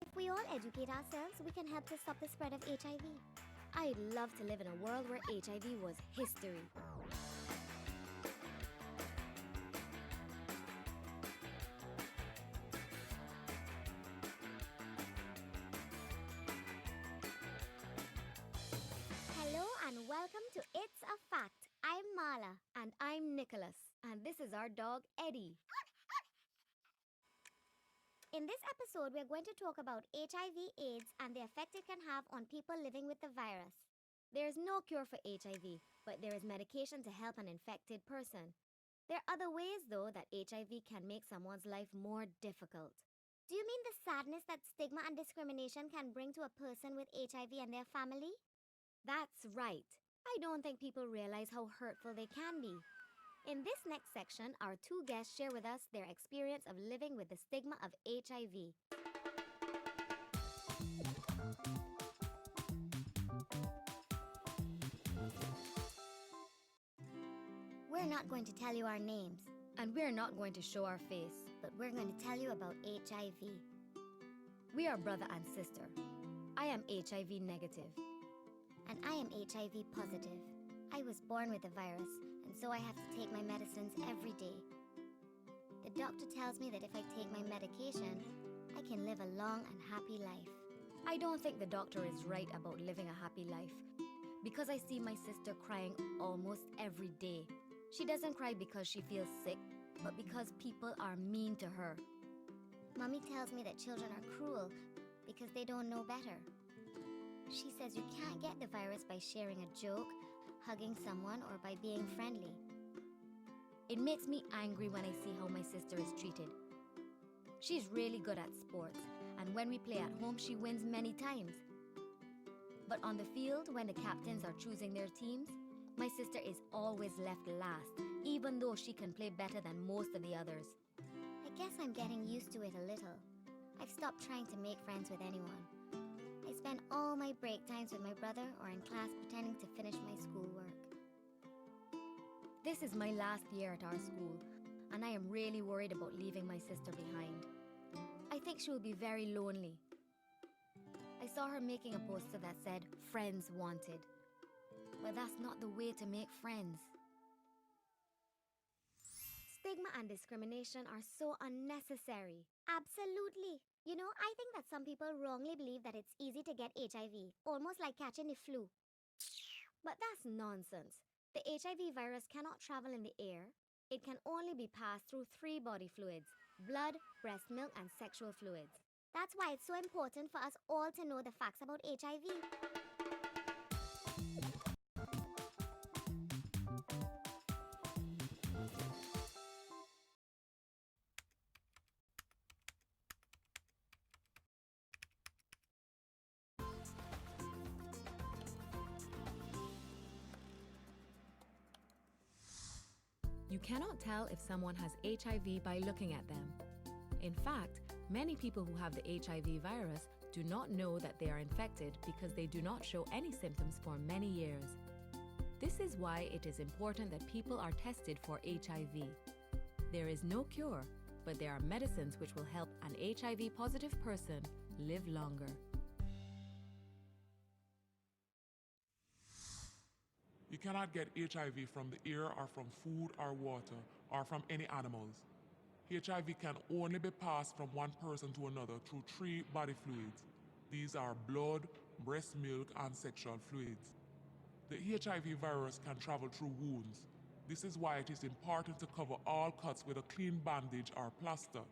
If we all educate ourselves, we can help to stop the spread of HIV. I'd love to live in a world where HIV was history. Hello and welcome to It's a Fact. I'm Marla. And I'm Nicholas. And this is our dog, Eddie. In this episode, we're going to talk about HIV/AIDS and the effect it can have on people living with the virus. There's no cure for HIV, but there is medication to help an infected person. There are other ways, though, that HIV can make someone's life more difficult. Do you mean the sadness that stigma and discrimination can bring to a person with HIV and their family? That's right. I don't think people realize how hurtful they can be. In this next section, our two guests share with us their experience of living with the stigma of HIV. We're not going to tell you our names, and we're not going to show our face, but we're going to tell you about HIV. We are brother and sister. I am HIV negative. And I am HIV positive. I was born with the virus, and so I have to take my medicines every day. The doctor tells me that if I take my medication, I can live a long and happy life. I don't think the doctor is right about living a happy life, because I see my sister crying almost every day. She doesn't cry because she feels sick, but because people are mean to her. Mommy tells me that children are cruel because they don't know better. She says you can't get the virus by sharing a joke, hugging someone, or by being friendly. It makes me angry when I see how my sister is treated. She's really good at sports, and when we play at home, she wins many times. But on the field, when the captains are choosing their teams, my sister is always left last, even though she can play better than most of the others. I guess I'm getting used to it a little. I've stopped trying to make friends with anyone. I spend all my break times with my brother or in class pretending to finish my schoolwork. This is my last year at our school, and I am really worried about leaving my sister behind. I think she will be very lonely. I saw her making a poster that said, "Friends wanted." But that's not the way to make friends. Stigma and discrimination are so unnecessary. Absolutely. You know, I think that some people wrongly believe that it's easy to get HIV, almost like catching the flu. But that's nonsense. The HIV virus cannot travel in the air. It can only be passed through 3 body fluids: blood, breast milk, and sexual fluids. That's why it's so important for us all to know the facts about HIV. You cannot tell if someone has HIV by looking at them. In fact, many people who have the HIV virus do not know that they are infected because they do not show any symptoms for many years. This is why it is important that people are tested for HIV. There is no cure, but there are medicines which will help an HIV-positive person live longer. You cannot get HIV from the air or from food or water or from any animals. HIV can only be passed from one person to another through 3 body fluids. These are blood, breast milk, and sexual fluids. The HIV virus can travel through wounds. This is why it is important to cover all cuts with a clean bandage or plaster.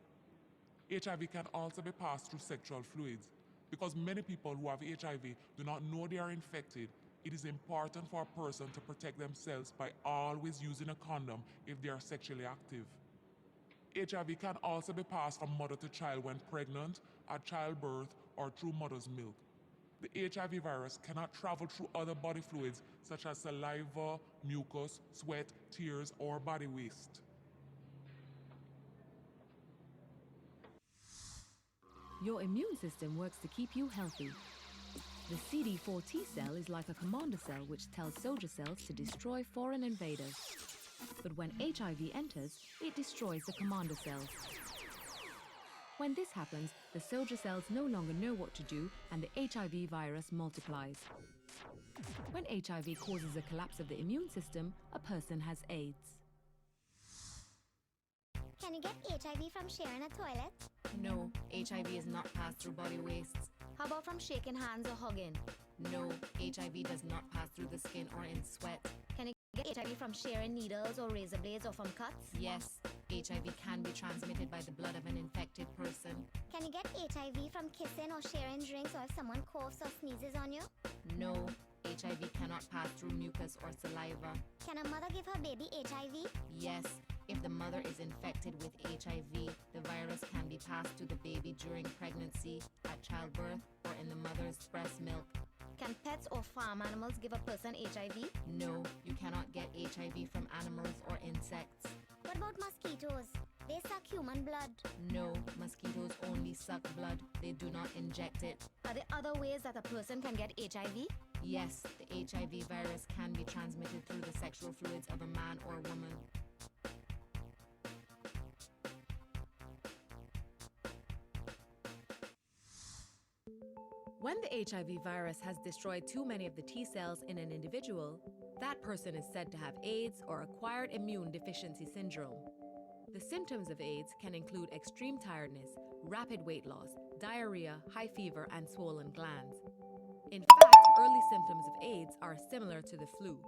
HIV can also be passed through sexual fluids. Because many people who have HIV do not know they are infected, it is important for a person to protect themselves by always using a condom if they are sexually active. HIV can also be passed from mother to child when pregnant, at childbirth, or through mother's milk. The HIV virus cannot travel through other body fluids such as saliva, mucus, sweat, tears, or body waste. Your immune system works to keep you healthy. The CD4 T cell is like a commander cell which tells soldier cells to destroy foreign invaders. But when HIV enters, it destroys the commander cells. When this happens, the soldier cells no longer know what to do and the HIV virus multiplies. When HIV causes a collapse of the immune system, a person has AIDS. Can you get HIV from sharing a toilet? No, HIV is not passed through body wastes. How about from shaking hands or hugging? No, HIV does not pass through the skin or in sweat. Can you get HIV from sharing needles or razor blades or from cuts? Yes, HIV can be transmitted by the blood of an infected person. Can you get HIV from kissing or sharing drinks or if someone coughs or sneezes on you? No, HIV cannot pass through mucus or saliva. Can a mother give her baby HIV? Yes, if the mother is infected with HIV, the virus can be passed to the baby during pregnancy, at childbirth, or in the mother's breast milk. Can pets or farm animals give a person HIV? No, you cannot get HIV from animals or insects. What about mosquitoes? They suck human blood. No, mosquitoes only suck blood. They do not inject it. Are there other ways that a person can get HIV? Yes, the HIV virus can be transmitted through the sexual fluids of a man or woman. When the HIV virus has destroyed too many of the T cells in an individual, that person is said to have AIDS or acquired immune deficiency syndrome. The symptoms of AIDS can include extreme tiredness, rapid weight loss, diarrhea, high fever, and swollen glands. In fact, early symptoms of AIDS are similar to the flu.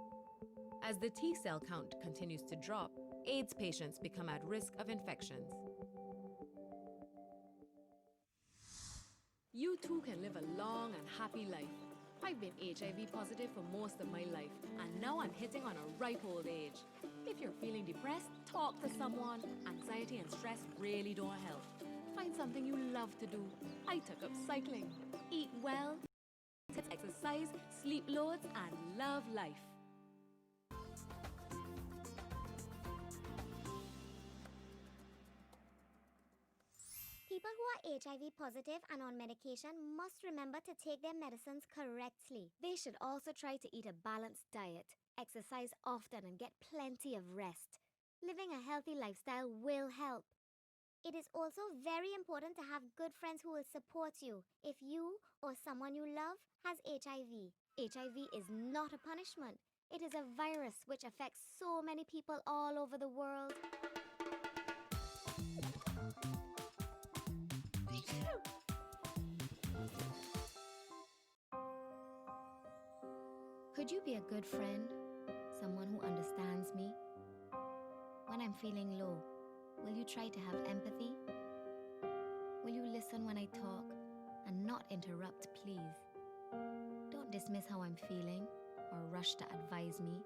As the T cell count continues to drop, AIDS patients become at risk of infections. You too can live a long and happy life. I've been HIV positive for most of my life, and now I'm hitting on a ripe old age. If you're feeling depressed, talk to someone. Anxiety and stress really don't help. Find something you love to do. I took up cycling. Eat well, exercise, sleep loads, and love life. People who are HIV positive and on medication must remember to take their medicines correctly. They should also try to eat a balanced diet, exercise often, and get plenty of rest. Living a healthy lifestyle will help. It is also very important to have good friends who will support you if you or someone you love has HIV. HIV is not a punishment. It is a virus which affects so many people all over the world. Could you be a good friend? Someone who understands me? When I'm feeling low, will you try to have empathy? Will you listen when I talk and not interrupt, please? Don't dismiss how I'm feeling or rush to advise me.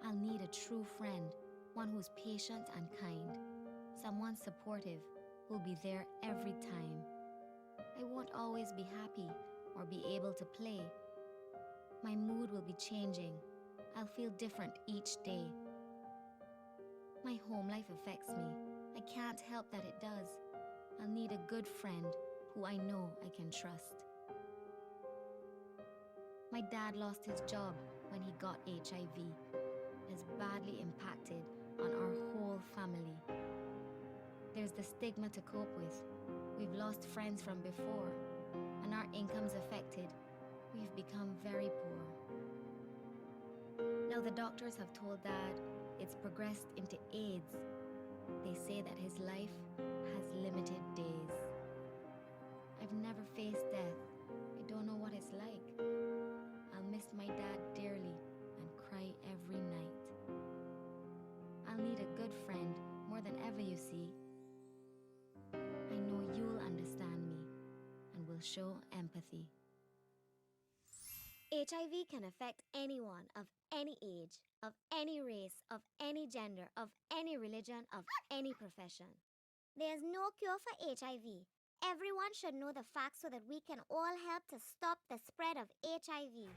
I'll need a true friend, one who's patient and kind, someone supportive who'll be there every time. I won't always be happy or be able to play. My mood will be changing. I'll feel different each day. My home life affects me. I can't help that it does. I'll need a good friend who I know I can trust. My dad lost his job when he got HIV. It has badly impacted on our whole family. There's the stigma to cope with. We've lost friends from before, and our income's affected. We've become very poor. Now the doctors have told Dad it's progressed into AIDS. They say that his life has limited days. I've never faced death. I don't know what it's like. I'll miss my dad dearly and cry every night. I'll need a good friend more than ever, you see. I know you'll understand me and will show empathy. HIV can affect anyone of any age, of any race, of any gender, of any religion, of any profession. There's no cure for HIV. Everyone should know the facts so that we can all help to stop the spread of HIV.